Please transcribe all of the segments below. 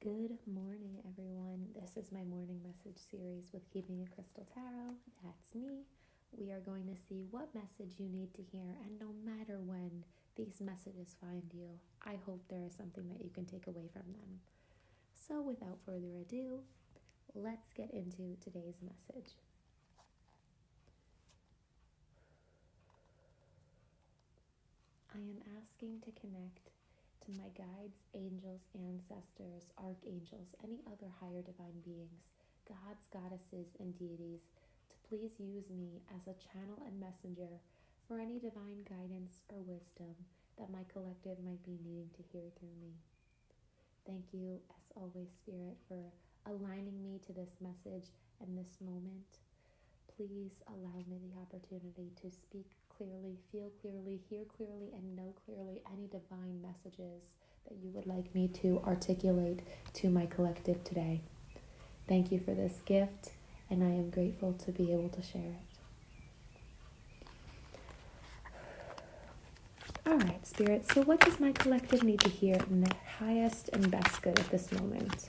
Good morning, everyone. This is my morning message series with Keeping It Crystal Tarot. That's me. We are going to see what message you need to hear, and no matter when these messages find you, I hope there is something that you can take away from them. So, without further ado, let's get into today's message. I am asking to connect to my guides, angels, ancestors, archangels, any other higher divine beings, gods, goddesses, and deities to please use me as a channel and messenger for any divine guidance or wisdom that my collective might be needing to hear through me. Thank you, as always, Spirit, for aligning me to this message and this moment. Please allow me the opportunity to speak clearly, feel clearly, hear clearly, and know clearly any divine messages that you would like me to articulate to my collective today. Thank you for this gift, and I am grateful to be able to share it. All right, Spirit, so what does my collective need to hear in their highest and best good at this moment?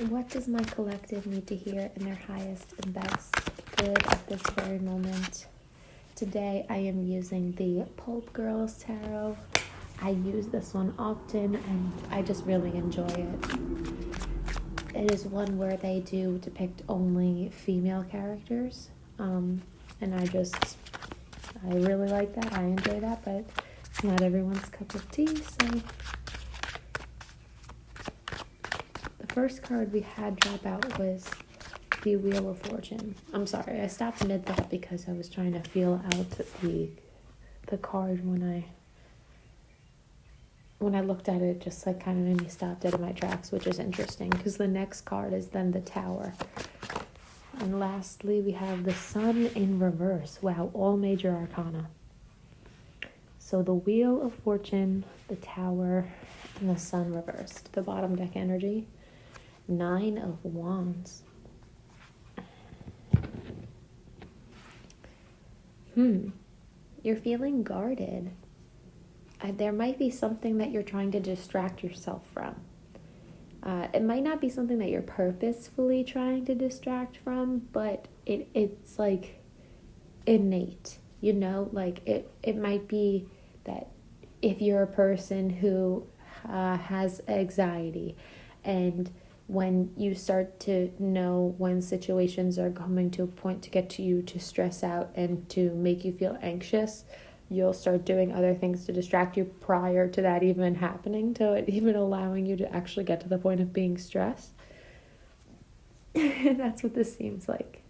What does my collective need to hear in their highest and best good at this very moment? Today I am using the Pulp Girls Tarot. I use this one often and I just really enjoy it. It is one where they do depict only female characters. And I really like that. I enjoy that, but it's not everyone's cup of tea, so... First card we had drop out was the Wheel of Fortune. I'm sorry, I stopped mid-thought because I was trying to feel out the card when I looked at it. Just like kind of made me stop dead in my tracks, which is interesting because the next card is then the Tower. And lastly, we have the Sun in reverse. Wow, all major arcana. So the Wheel of Fortune, the Tower, and the Sun reversed. The bottom deck energy. 9 of Wands. You're feeling guarded. There might be something that you're trying to distract yourself from. It might not be something that you're purposefully trying to distract from, but it's like innate, you know? Like it might be that if you're a person who has anxiety, and when you start to know when situations are coming to a point to get to you to stress out and to make you feel anxious, you'll start doing other things to distract you prior to that even happening, to it even allowing you to actually get to the point of being stressed. That's what this seems like.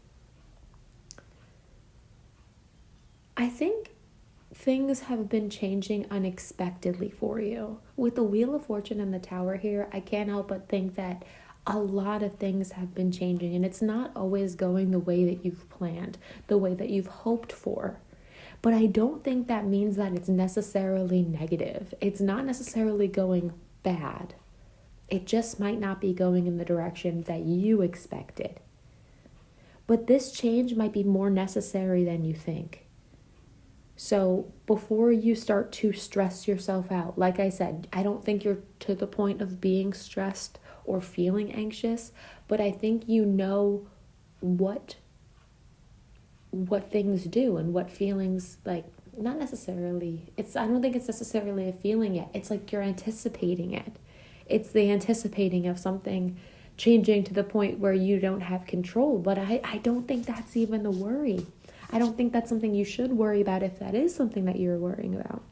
I think things have been changing unexpectedly for you. With the Wheel of Fortune and the Tower here, I can't help but think that a lot of things have been changing, and it's not always going the way that you've planned, the way that you've hoped for. But I don't think that means that it's necessarily negative. It's not necessarily going bad. It just might not be going in the direction that you expected. But this change might be more necessary than you think. So before you start to stress yourself out, like I said, I don't think you're to the point of being stressed or feeling anxious, but I think you know what things do and what feelings, like, not necessarily, I don't think it's necessarily a feeling yet. It's like you're anticipating it. It's the anticipating of something changing to the point where you don't have control, but I don't think that's even the worry. I don't think that's something you should worry about if that is something that you're worrying about.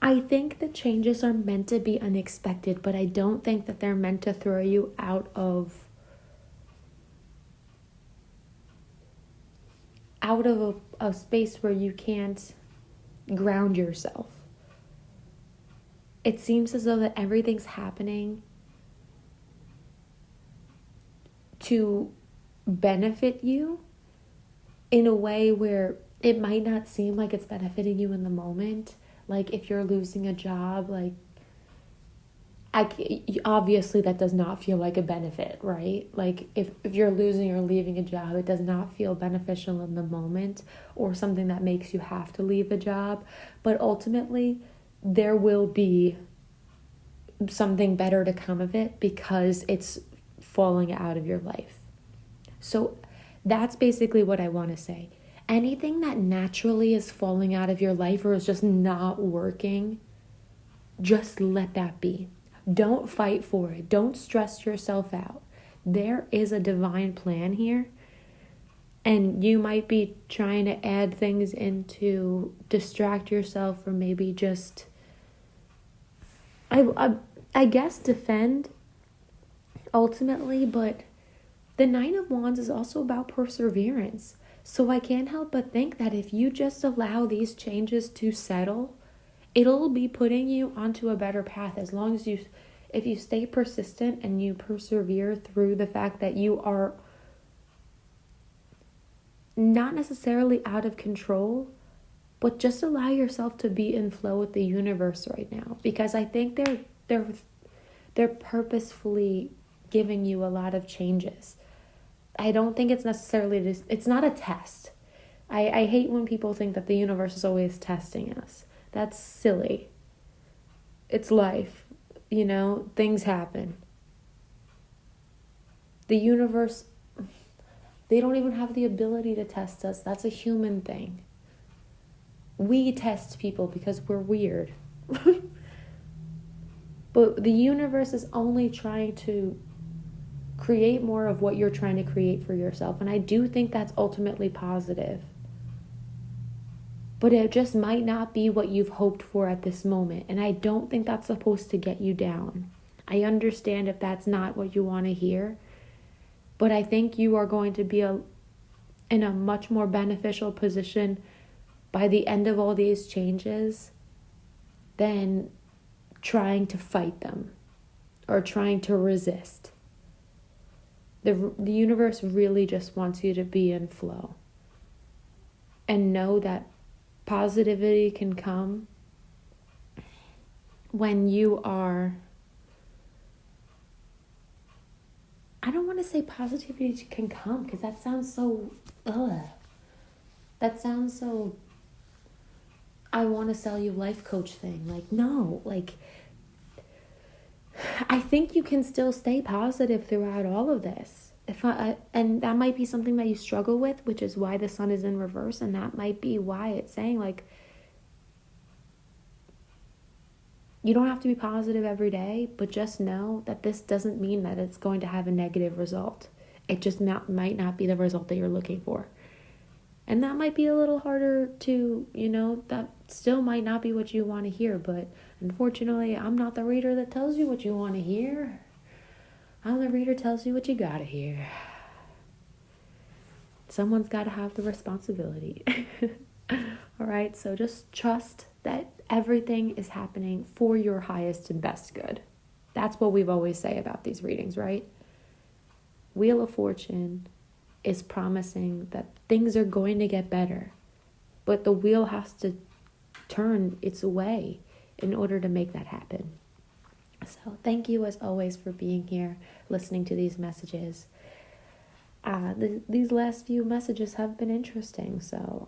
I think the changes are meant to be unexpected, but I don't think that they're meant to throw you out of a space where you can't ground yourself. It seems as though that everything's happening to benefit you in a way where it might not seem like it's benefiting you in the moment. Like if you're losing a job, like obviously that does not feel like a benefit, right? Like if you're losing or leaving a job, it does not feel beneficial in the moment or something that makes you have to leave a job. But ultimately, there will be something better to come of it because it's falling out of your life. So that's basically what I want to say. Anything that naturally is falling out of your life or is just not working, just let that be. Don't fight for it. Don't stress yourself out. There is a divine plan here. And you might be trying to add things in to distract yourself or maybe just, I guess, defend ultimately. But the Nine of Wands is also about perseverance. So I can't help but think that if you just allow these changes to settle, it'll be putting you onto a better path as long as if you stay persistent and you persevere through the fact that you are not necessarily out of control, but just allow yourself to be in flow with the universe right now, because I think they're purposefully giving you a lot of changes. I don't think it's necessarily it's not a test. I hate when people think that the universe is always testing us. That's silly. It's life, things happen. The universe, they don't even have the ability to test us. That's a human thing. We test people because we're weird. But the universe is only trying to create more of what you're trying to create for yourself. And I do think that's ultimately positive. But it just might not be what you've hoped for at this moment. And I don't think that's supposed to get you down. I understand if that's not what you want to hear. But I think you are going to be in a much more beneficial position by the end of all these changes than trying to fight them or trying to resist. The universe really just wants you to be in flow and know that positivity can come when you are, I don't want to say positivity can come because that sounds so, that sounds so, I want to sell you life coach thing. Like, no, like, I think you can still stay positive throughout all of this. And that might be something that you struggle with, which is why the sun is in reverse. And that might be why it's saying, like, you don't have to be positive every day, but just know that this doesn't mean that it's going to have a negative result. It just might not be the result that you're looking for. And that might be a little harder to, that still might not be what you want to hear. But unfortunately, I'm not the reader that tells you what you want to hear. I'm the reader that tells you what you got to hear. Someone's got to have the responsibility. All right, so just trust that everything is happening for your highest and best good. That's what we've always say about these readings, right? Wheel of Fortune is promising that things are going to get better, but the wheel has to turn its way in order to make that happen. So thank you as always for being here, listening to these messages. These last few messages have been interesting, so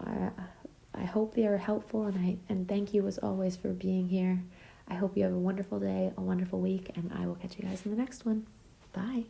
I hope they are helpful, and thank you as always for being here. I hope you have a wonderful day, a wonderful week, and I will catch you guys in the next one. Bye.